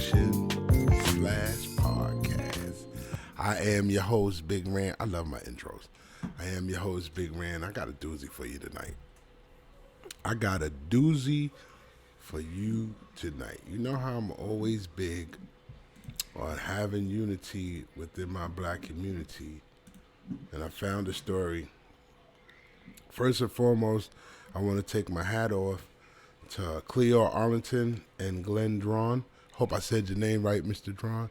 Edition /podcast. I am your host, Big Ran. I love my intros. I am your host, Big Ran. I got a doozy for you tonight. You know how I'm always big on having unity within my black community. And I found a story. First and foremost, I want to take my hat off to Cleo Arlington and Glenn Drawn. Hope I said your name right, Mr. Drawn.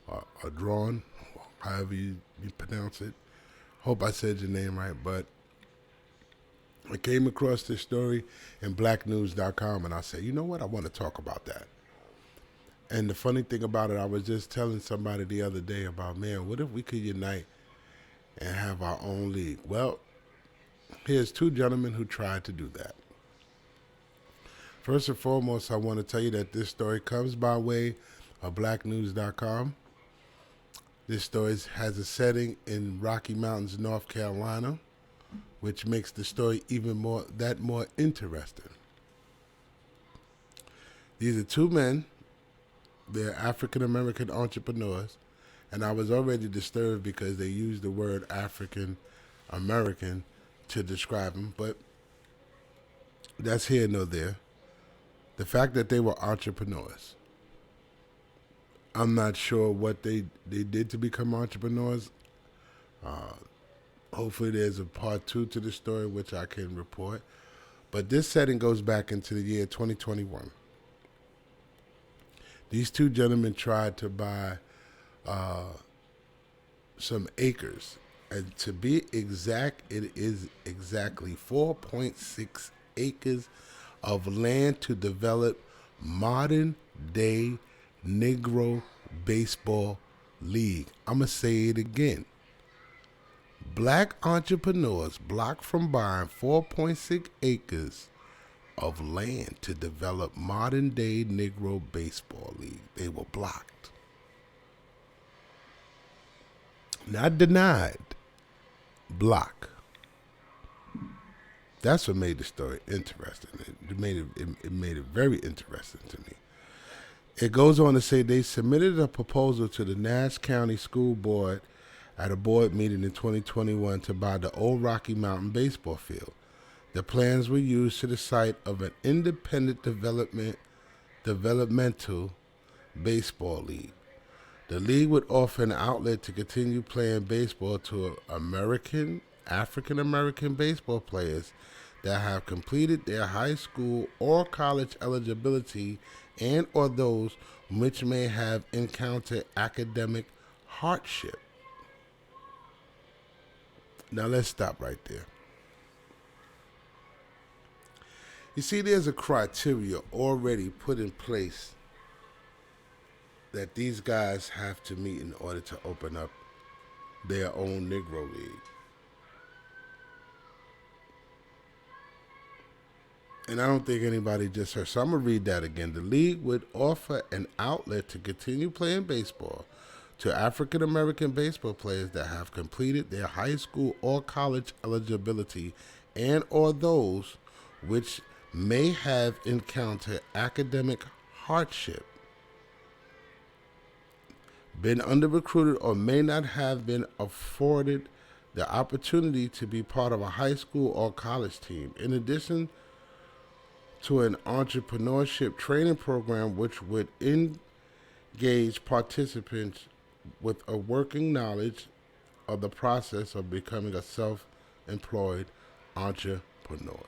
Or Drawn, however you pronounce it. Hope I said your name right, but I came across this story in blacknews.com and I said, you know what, I want to talk about that. And the funny thing about it, I was just telling somebody the other day about, man, what if we could unite and have our own league? Well, here's two gentlemen who tried to do that. First and foremost, I want to tell you that this story comes by way of blacknews.com. This story has a setting in Rocky Mountains, North Carolina, which makes the story even more interesting. These are two men. They're African-American entrepreneurs, and I was already disturbed because they used the word African-American to describe them, but that's here nor there. The fact that they were entrepreneurs. I'm not sure what they did to become entrepreneurs. Hopefully there's a part 2 to the story, which I can report. But this setting goes back into the year 2021. These two gentlemen tried to buy some acres. And to be exact, it is exactly 4.6 acres of land to develop modern day Negro Baseball League. I'm going to say it again. Black entrepreneurs blocked from buying 4.6 acres of land to develop modern day Negro Baseball League. They were blocked. Not denied. Blocked. That's what made the story interesting. It made it very interesting to me. It goes on to say they submitted a proposal to the Nash County School Board at a board meeting in 2021 to buy the old Rocky Mountain baseball field. The plans were used to the site of an independent developmental baseball league. The league would offer an outlet to continue playing baseball to African American baseball players that have completed their high school or college eligibility and or those which may have encountered academic hardship. Now let's stop right there. You see, there's a criteria already put in place that these guys have to meet in order to open up their own Negro League. And I don't think anybody just heard. So I'm going to read that again. The league would offer an outlet to continue playing baseball to African American baseball players that have completed their high school or college eligibility and or those which may have encountered academic hardship, been under-recruited, or may not have been afforded the opportunity to be part of a high school or college team. In addition to an entrepreneurship training program which would engage participants with a working knowledge of the process of becoming a self-employed entrepreneur.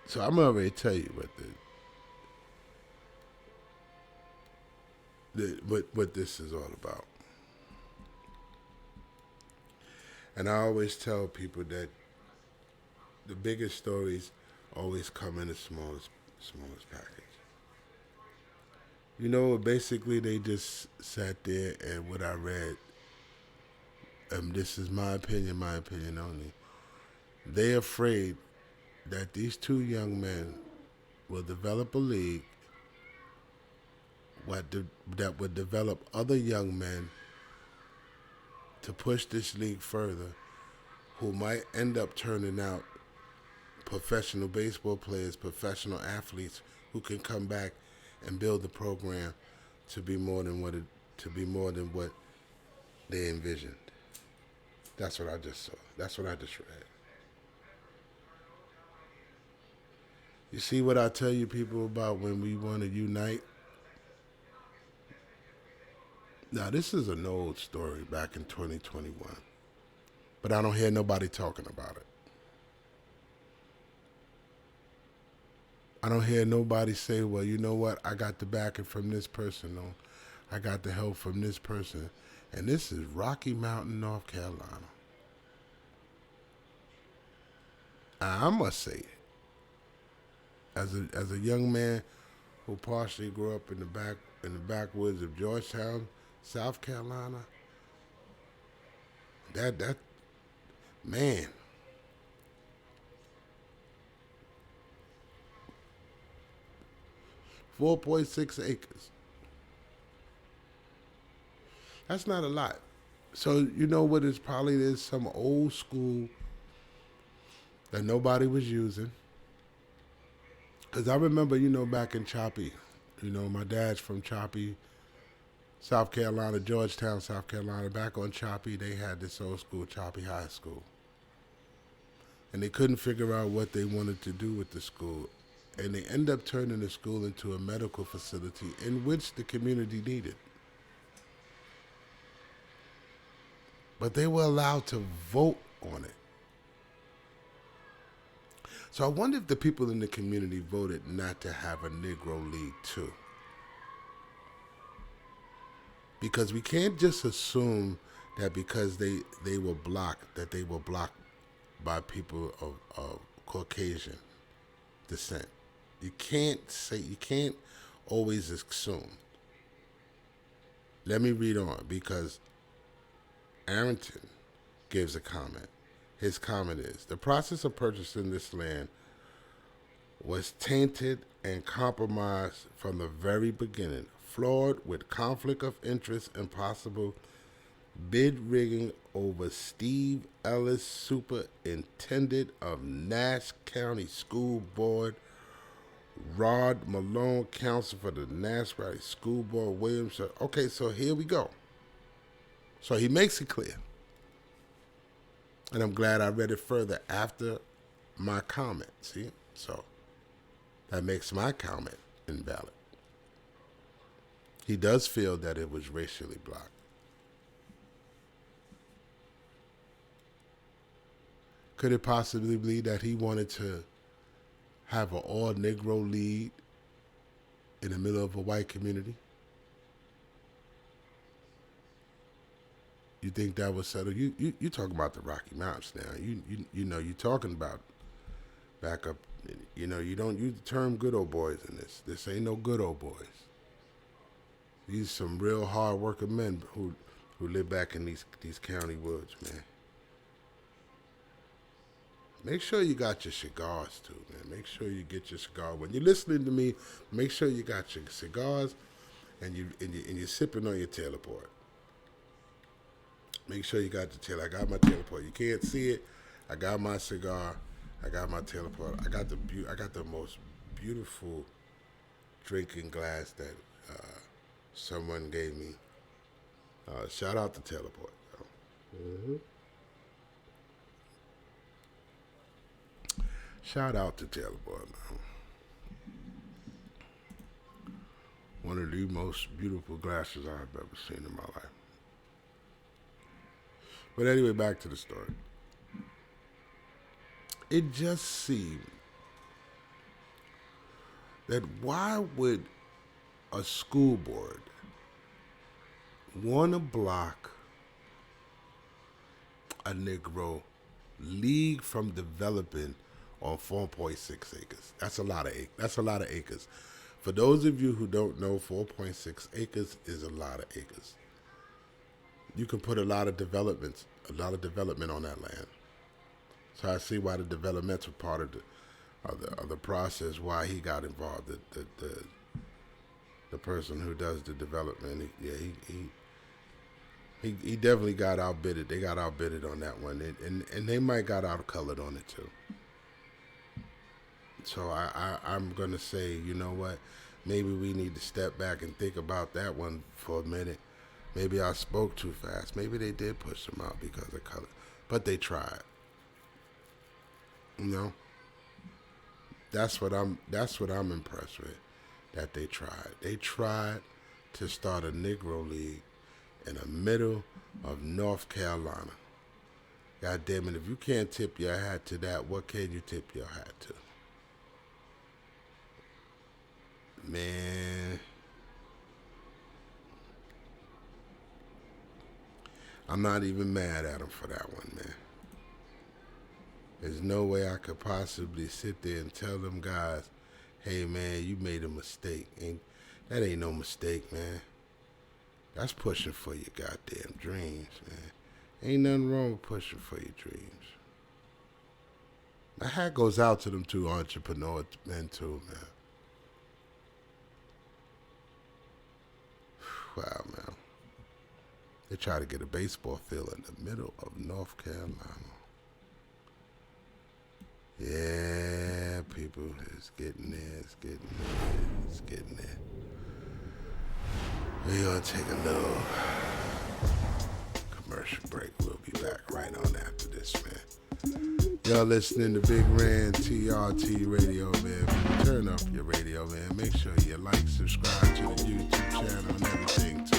So I'm already tell you what this is all about. And I always tell people that the biggest stories always come in the smallest package. You know, basically they just sat there and what I read, this is my opinion only, they're afraid that these two young men will develop a league that would develop other young men to push this league further who might end up turning out professional baseball players, professional athletes who can come back and build the program to be more than what they envisioned. That's what I just saw. That's what I just read. You see what I tell you people about when we want to unite? Now, this is an old story back in 2021, but I don't hear nobody talking about it. I don't hear nobody say, well, you know what? I got the backing from this person, or I got the help from this person. And this is Rocky Mountain, North Carolina. I must say, as a young man who partially grew up in the backwoods of Georgetown, South Carolina, that man, 4.6 acres. That's not a lot. So you know what? It's probably there's some old school that nobody was using. Cause I remember, back in Choppy, my dad's from Choppy, South Carolina, Georgetown, South Carolina. Back on Choppy, they had this old school, Choppy High School. And they couldn't figure out what they wanted to do with the school. And they end up turning the school into a medical facility in which the community needed. But they were allowed to vote on it. So I wonder if the people in the community voted not to have a Negro League too. Because we can't just assume that because they were blocked, that they were blocked by people of Caucasian descent. You can't always assume. Let me read on, because Arrington gives a comment. His comment is, the process of purchasing this land was tainted and compromised from the very beginning, flawed with conflict of interest and possible bid rigging over Steve Ellis, superintendent of Nash County School Board, Rod Malone, counsel for the Nash County School Board, Williams. Okay, so here we go. So he makes it clear. And I'm glad I read it further after my comment. See? So that makes my comment invalid. He does feel that it was racially blocked. Could it possibly be that he wanted to have an all-Negro lead in the middle of a white community? You think that was settled? You talking about the Rocky Mountains now. You're talking about back up. You don't use the term good old boys in this. This ain't no good old boys. These some real hard working men who live back in these county woods, man. Make sure you got your cigars too, man. Make sure you get your cigar. When you're listening to me, make sure you got your cigars and you're sipping on your Taylor Port. Make sure you got the Taylor. I got my Taylor Port. You can't see it. I got my cigar. I got my Taylor Port. I got the most beautiful drinking glass that someone gave me. Shout out to Taylor Port. Mm-hmm. Shout out to Taylor Port, man. One of the most beautiful glasses I've ever seen in my life. But anyway, back to the story. It just seemed that why would a school board want to block a Negro league from developing on 4.6 acres? That's a lot of acres. For those of you who don't know, 4.6 acres is a lot of acres. You can put a lot of development on that land. So I see why the developmental part of the process, why he got involved. The person who does the development, he definitely got outbidded. They got outbidded on that one, and they might got outcolored on it too. So I'm gonna say, you know what? Maybe we need to step back and think about that one for a minute. Maybe I spoke too fast. Maybe they did push them out because of color, but they tried. You know, that's what I'm impressed with. That they tried. They tried to start a Negro League in the middle of North Carolina. God damn it! If you can't tip your hat to that, what can you tip your hat to? Man, I'm not even mad at them for that one, man. There's no way I could possibly sit there and tell them guys, "Hey, man, you made a mistake." That ain't no mistake, man. That's pushing for your goddamn dreams, man. Ain't nothing wrong with pushing for your dreams. My hat goes out to them two entrepreneur men too, man. Wow, man. They try to get a baseball field in the middle of North Carolina. Yeah, people, it's getting there, it's getting there, it's getting there. We're gonna take a little commercial break. We'll be back right on after this, man. Y'all listening to Big Rand TRT Radio, man. Turn up your radio, man. Make sure you like, subscribe to the YouTube channel and everything, too.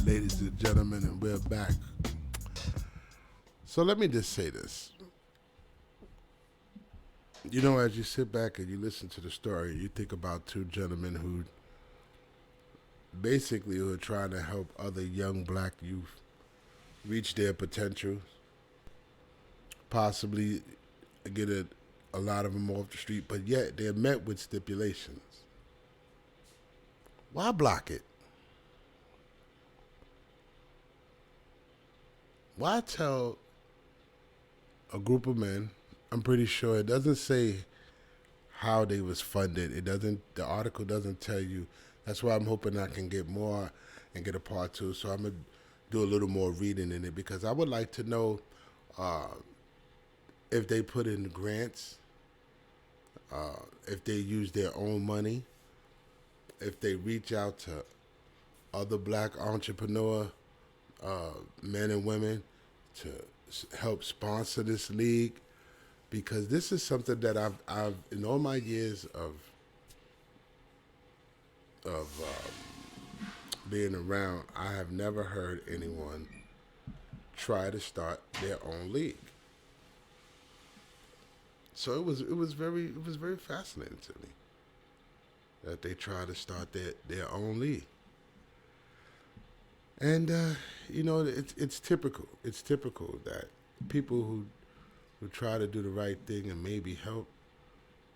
Ladies and gentlemen, and we're back. So let me just say this. You know, as you sit back and you listen to the story, you think about two gentlemen who basically are trying to help other young black youth reach their potential, possibly get a lot of them off the street, but yet they're met with stipulations. Why block it? Why tell a group of men? I'm pretty sure it doesn't say how they was funded. It doesn't. The article doesn't tell you. That's why I'm hoping I can get more and get a part two. So I'm gonna do a little more reading in it because I would like to know uh, if they put in grants, if they use their own money, if they reach out to other black entrepreneur men and women to help sponsor this league, because this is something that I've in all my years of being around, I have never heard anyone try to start their own league. So it was very fascinating to me that they try to start their own league. And it's typical. It's typical that people who try to do the right thing and maybe help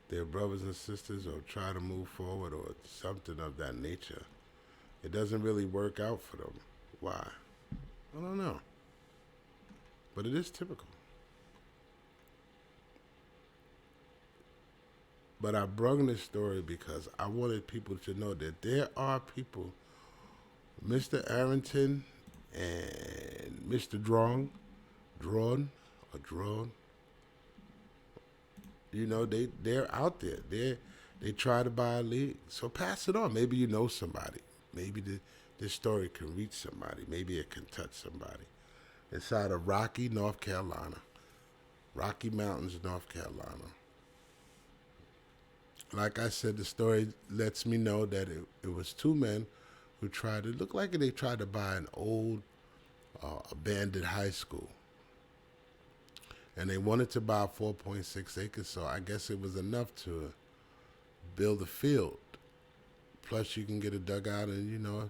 their brothers and sisters or try to move forward or something of that nature, it doesn't really work out for them. Why? I don't know. But it is typical. But I brung this story because I wanted people to know that there are people Mr. Arrington and Mr. Drawn or Drawn. You know, they're out there. They try to buy a league. So pass it on. Maybe you know somebody. Maybe this story can reach somebody. Maybe it can touch somebody. It's out of Rocky, North Carolina. Rocky Mountains, North Carolina. Like I said, the story lets me know that it was two men who tried to look like they tried to buy an old abandoned high school, and they wanted to buy 4.6 acres. So I guess it was enough to build a field. Plus, you can get a dugout, and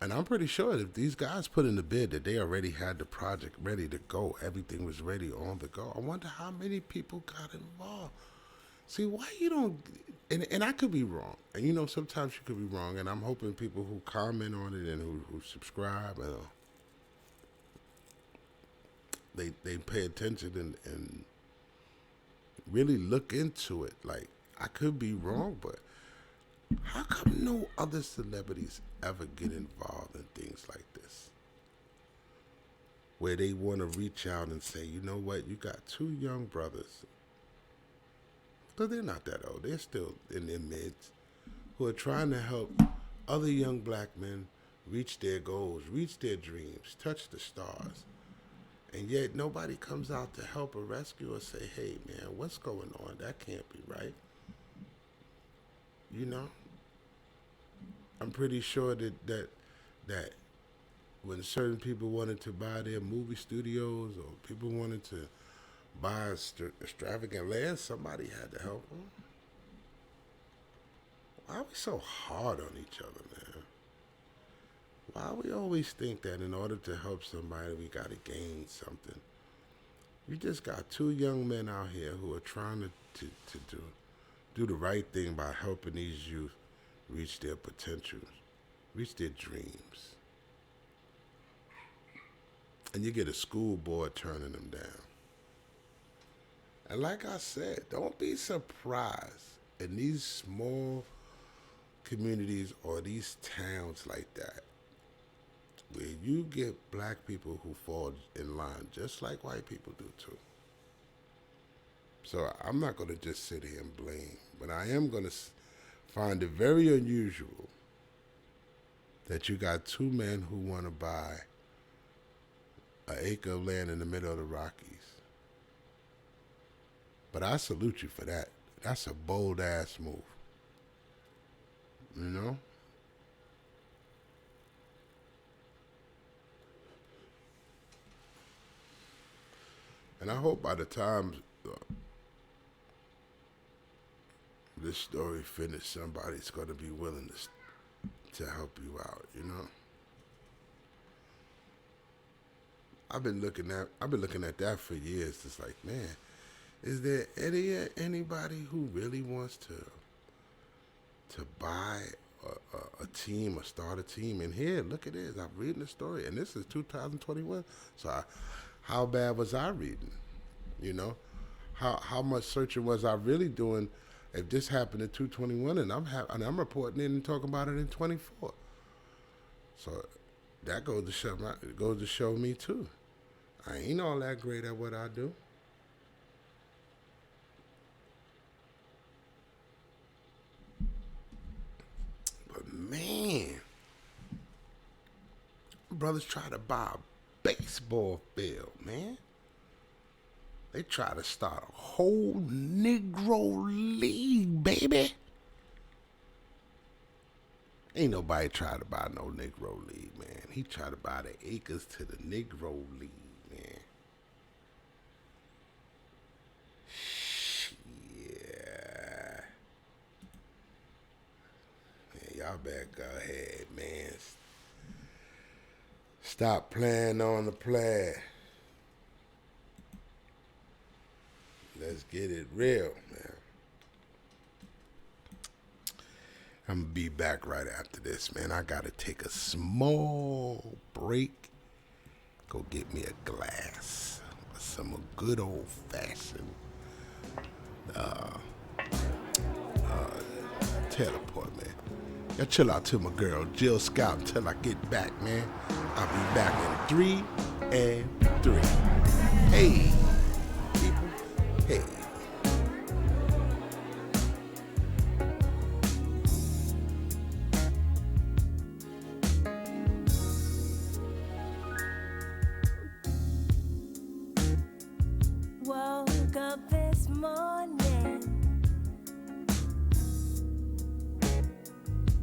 and I'm pretty sure if these guys put in the bid that they already had the project ready to go, everything was ready on the go. I wonder how many people got involved. See, why you don't, and I could be wrong. And sometimes you could be wrong. And I'm hoping people who comment on it and who subscribe, they pay attention and really look into it. Like, I could be wrong, but how come no other celebrities ever get involved in things like this? Where they want to reach out and say, you know what, you got two young brothers, because they're not that old, they're still in their mids, who are trying to help other young black men reach their goals, reach their dreams, touch the stars. And yet nobody comes out to help or rescue or say, hey, man, what's going on? That can't be right. I'm pretty sure that when certain people wanted to buy their movie studios or people wanted to buy extravagant land, somebody had to help them. Why are we so hard on each other, man? Why we always think that in order to help somebody, we got to gain something? You just got two young men out here who are trying to do the right thing by helping these youth reach their potentials, reach their dreams. And you get a school board turning them down. And like I said, don't be surprised in these small communities or these towns like that, where you get black people who fall in line just like white people do too. So I'm not going to just sit here and blame, but I am going to find it very unusual that you got two men who want to buy an acre of land in the middle of the Rockies. But I salute you for that. That's a bold ass move. You know? And I hope by the time this story finishes, somebody's going to be willing to help you out, I've been looking at that for years. It's like, man, is there anybody who really wants to buy a team or start a team? And here, look at this. I'm reading the story, and this is 2021. So how bad was I reading? How much searching was I really doing? If this happened in 221, and I'm reporting it and talking about it in 24. So that goes to show me too. I ain't all that great at what I do. But man, brothers try to buy a baseball field, man. They try to start a whole Negro league, baby. Ain't nobody try to buy no Negro league, man. He tried to buy the acres to the Negro league, man. Yeah. Man, y'all better go ahead, man. Stop playing on the play. Let's get it real, man. I'm going to be back right after this, man. I got to take a small break. Go get me a glass of some good old-fashioned teleport, man. Y'all chill out to my girl, Jill Scott, until I get back, man. I'll be back in 3 and 3. Hey, people. Hey. Woke up this morning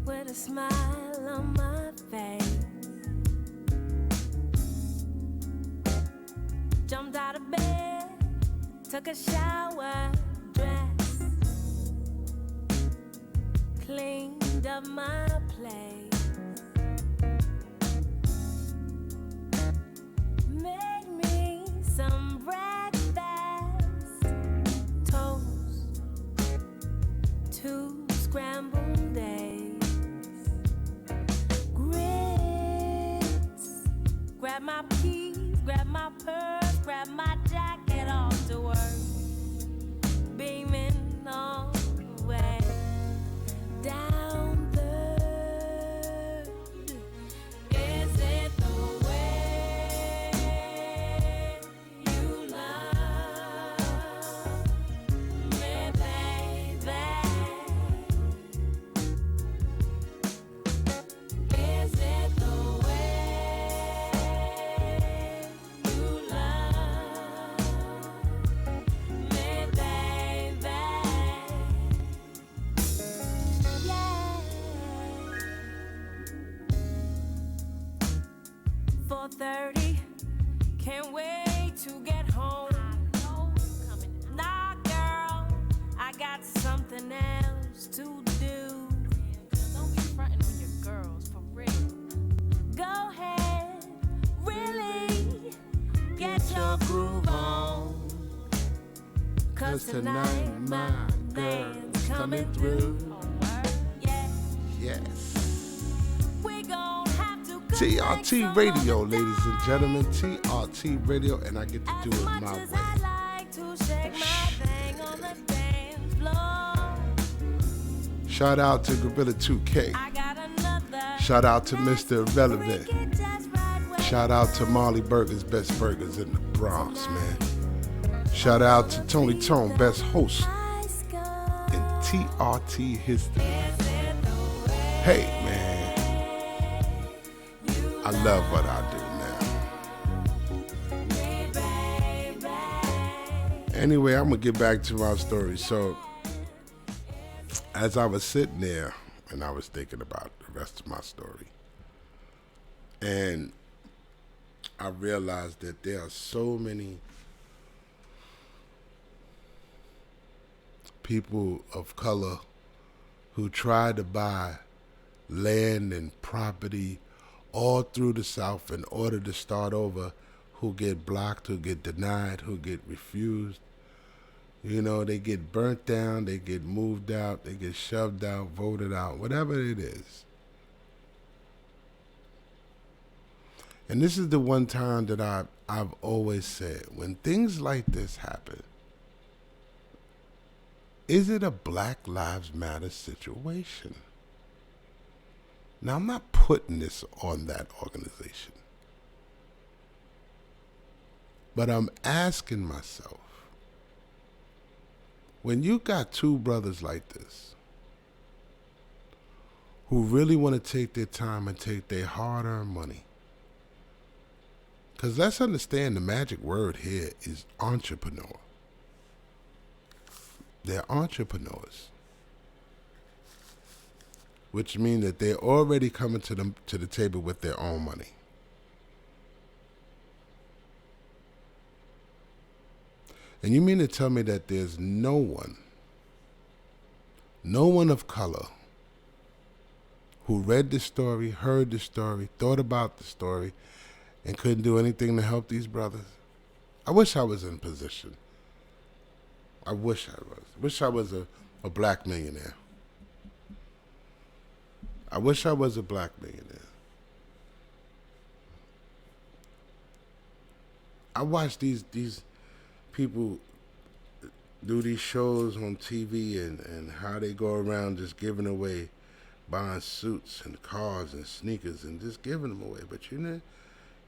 with a smile on my face. Jumped out of bed, took a shower, dressed, cleaned up my place, made me some breakfast, toast, 2 scrambled eggs, grits, grab my keys, grab my purse, grab my jacket, off to work, beaming all the way down Third. Is it the way you love me, baby? Is it the way you love me, baby? Yeah. 4:30, can't wait to get home. Nah, girl, I got something else to do. Don't be frontin' on your girls, for real. Go ahead, really get your groove on. 'Cause tonight my man's coming through. Yeah, Yes. we gon' have to go TRT Radio, ladies and gentlemen. TRT Radio, and I get to do it my as way. I like to shake my thing on the dance floor. Shout out to Gorilla 2K. I got another. Shout out to Mr. Irrelevant. Freak it just right where Shout out to Marley Burgers, best burgers in the Bronx, man. Shout out to Tony Tone, best host eyes go. in TRT history. Is it the way Hey, man, you I love what I do, man. me, baby? Anyway, I'm gonna get back to my story. So, as I was sitting there and I was thinking about the rest of my story, and I realized that there are so many people of color who try to buy land and property all through the South in order to start over, who get blocked, who get denied, who get refused. You know, they get burnt down, they get moved out, they get shoved out, voted out, whatever it is. And this is the one time that I've always said, when things like this happen, is it a Black Lives Matter situation? Now, I'm not putting this on that organization, but I'm asking myself, when you got 2 brothers like this, who really want to take their time and take their hard-earned money, because let's understand the magic word here is entrepreneur. They're entrepreneurs, which means that they're already coming to the table with their own money. And you mean to tell me that there's no one of color who read the story, heard the story, thought about the story, and couldn't do anything to help these brothers? I wish I was in position. I wish I was. Wish I was a black millionaire. I wish I was a black millionaire. I watch these people do these shows on TV and how they go around just giving away buying suits and cars and sneakers and just giving them away. But you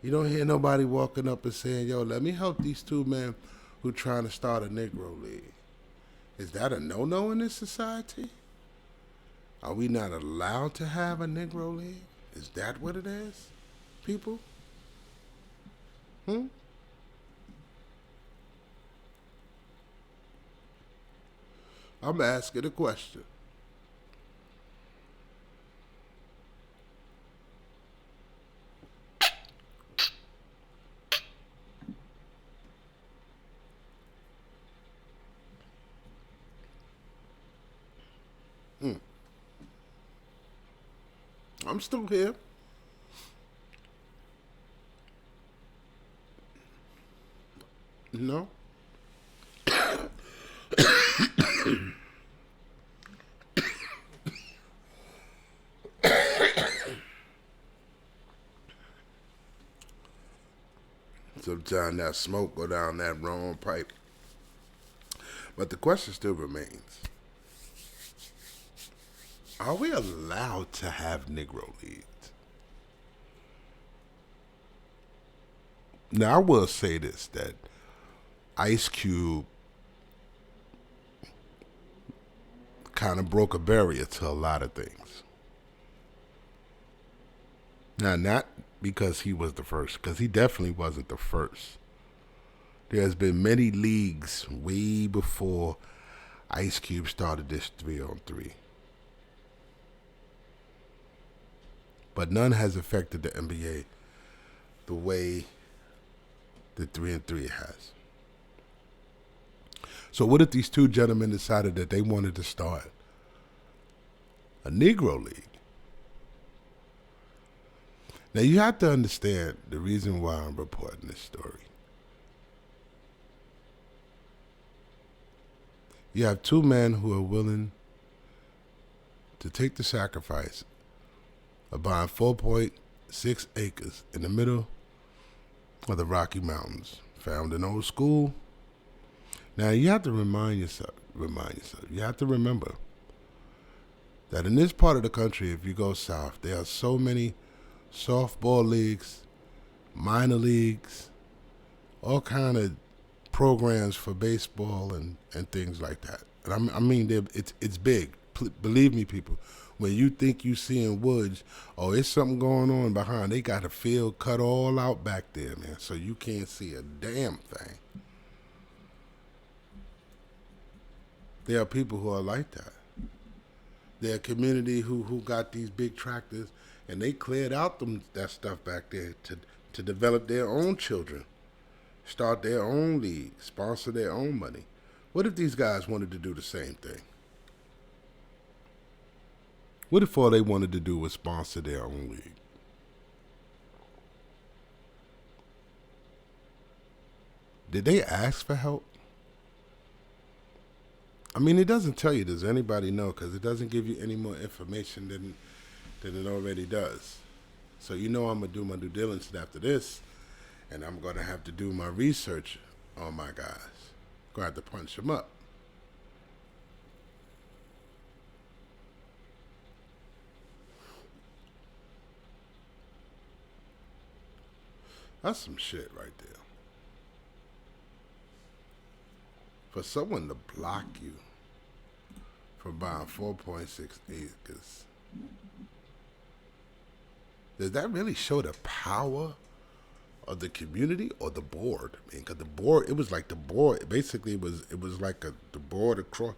don't hear nobody walking up and saying, "Yo, let me help these two men who trying to start a Negro League." Is that a no-no in this society? Are we not allowed to have a Negro League? Is that what it is, people? Hmm? I'm asking a question. I'm still here. You know? Sometimes that smoke go down that wrong pipe. But the question still remains. Are we allowed to have Negro Leagues? Now, I will say this, that Ice Cube kind of broke a barrier to a lot of things. Now, not because he was the first, because he definitely wasn't the first. There's been many leagues way before Ice Cube started this 3-on-3. But none has affected the NBA the way the 3-on-3 has. So what if these two gentlemen decided that they wanted to start a Negro League? Now you have to understand the reason why I'm reporting this story. You have two men who are willing to take the sacrifice of buying 4.6 acres in the middle of the Rocky Mountains, found in old school. Now you have to remind yourself, you have to remember that in this part of the country, if you go south, there are so many softball leagues, minor leagues, all kind of programs for baseball and things like that. And I mean, it's big. Believe me, people. When you think you seeing woods, oh, it's something going on behind. They got a field cut all out back there, man, so you can't see a damn thing. There are people who are like that. There are community who got these big tractors, and they cleared out that stuff back there to develop their own children, start their own league, sponsor their own money. What if these guys wanted to do the same thing? What if all they wanted to do was sponsor their own league? Did they ask for help? I mean, it doesn't tell you, does anybody know? Because it doesn't give you any more information than it already does. So you know I'm going to do my due diligence after this, and I'm going to have to do my research on my guys. Going to have to punch them up. That's some shit right there. For someone to block you from buying 4.6 acres, does that really show the power of the community or the board? I mean, because the board, it was like the board, basically it was like the board across,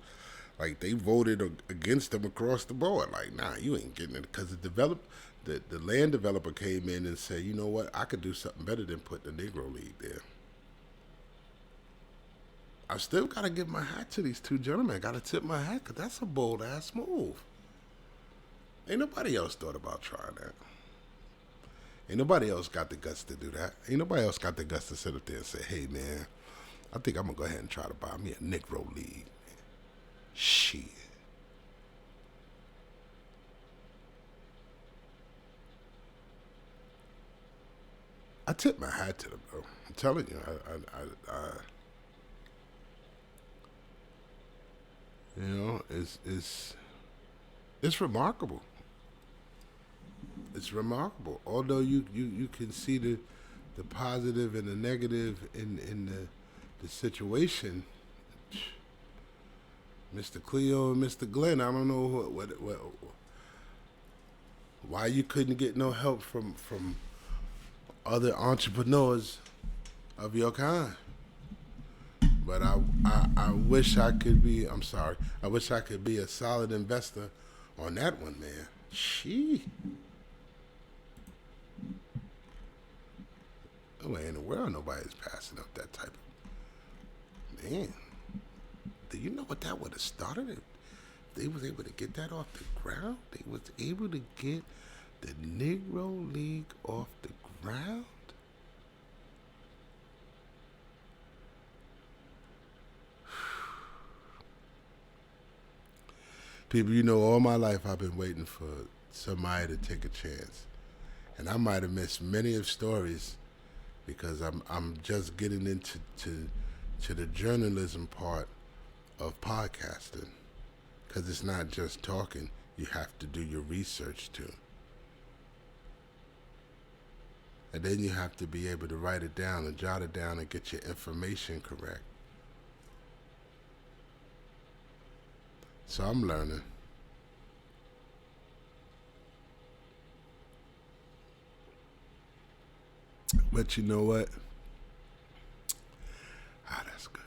like they voted against them across the board. Like, nah, you ain't getting it. Because the land developer came in and said, you know what, I could do something better than put the Negro League there. I still got to give my hat to these two gentlemen. I got to tip my hat, because that's a bold-ass move. Ain't nobody else thought about trying that. Ain't nobody else got the guts to do that. Ain't nobody else got the guts to sit up there and say, hey, man, I think I'm going to go ahead and try to buy me a Negro League. Shit. I tip my hat to them, bro. I'm telling you, you know, it's remarkable. it's remarkable. Although you can see the positive and the negative in the situation. Mr. Cleo and Mr. Glenn, I don't know why you couldn't get no help from other entrepreneurs of your kind. But I wish I could be. I'm sorry. I wish I could be a solid investor on that one, man. No way in the world nobody's passing up that type of man. Do you know what that would have started? If they was able to get that off the ground, they was able to get the Negro League off the ground. People, you know, all my life I've been waiting for somebody to take a chance, and I might have missed many of stories because I'm just getting into to the journalism part of podcasting, because it's not just talking. You have to do your research too, and then you have to be able to write it down and jot it down and get your information correct. So I'm learning. But you know what? That's good.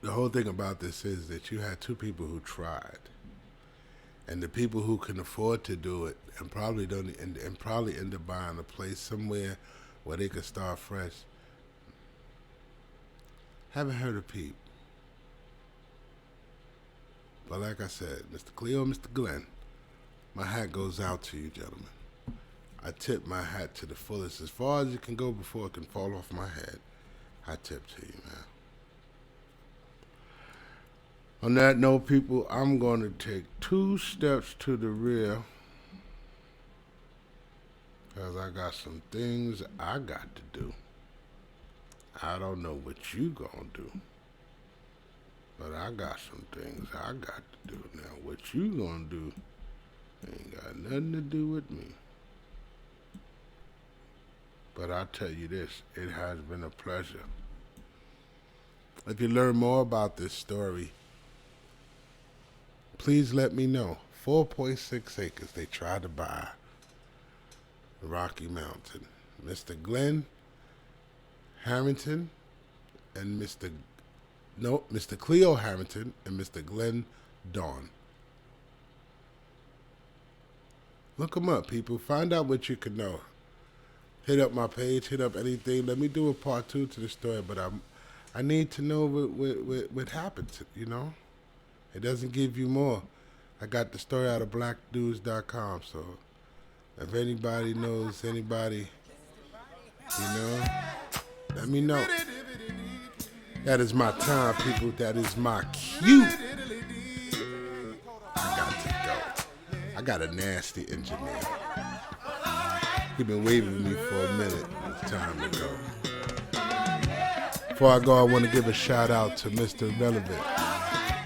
The whole thing about this is that you had two people who tried. And the people who can afford to do it and probably don't and probably end up buying a place somewhere where they could start fresh. Haven't heard of Pete. But like I said, Mr. Cleo, Mr. Glenn, my hat goes out to you, gentlemen. I tip my hat to the fullest, as far as it can go before it can fall off my head. I tip to you, man. On that note, people, I'm going to take 2 steps to the rear because I got some things I got to do. I don't know what you going to do. But I got some things I got to do. Now, what you gonna do ain't got nothing to do with me. But I'll tell you this, it has been a pleasure. If you learn more about this story, please let me know. 4.6 acres they tried to buy Rocky Mountain. Mr. Glenn Harrington and Mr. Cleo Harrington and Mr. Glenn Dawn. Look them up, people. Find out what you can know. Hit up my page, hit up anything. Let me do a part 2 to the story, but I need to know what happened, you know? It doesn't give you more. I got the story out of blacknews.com, so if anybody knows anybody, you know, let me know. That is my time, people. That is my cue. I got to go. I got a nasty engineer. He been waving at me for a minute. It's time to go. Before I go, I want to give a shout out to Mr. Relevant.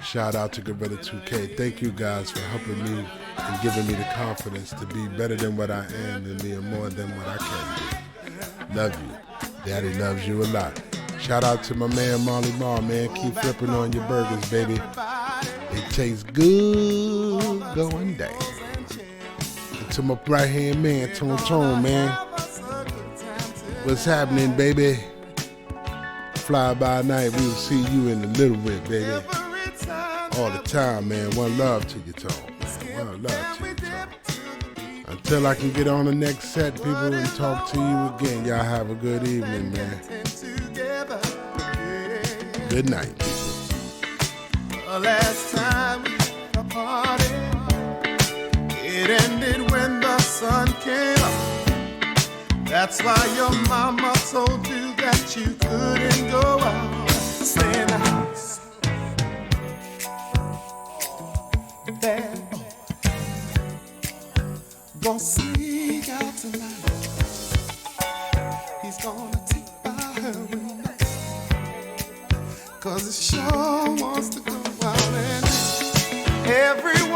Shout out to Gorilla 2K. Thank you guys for helping me and giving me the confidence to be better than what I am and being more than what I can be. Love you. Daddy loves you a lot. Shout out to my man Marley Marl, man. Keep flipping on your burgers, baby. They taste good going down. And to my right hand man, Tone, man. What's happening, baby? Fly by night, we will see you in a little bit, baby. All the time, man. One love to you, Tone. One love to you, Tone. Until I can get on the next set, people, and talk to you again. Y'all have a good evening, man. Good night, people. The last time we had a party, it ended when the sun came up. That's why your mama told you that you couldn't go out. Stay in the house. Bad boy. Gonna sneak out tonight. He's gonna take by her window. 'Cause it sure wants to go out and everyone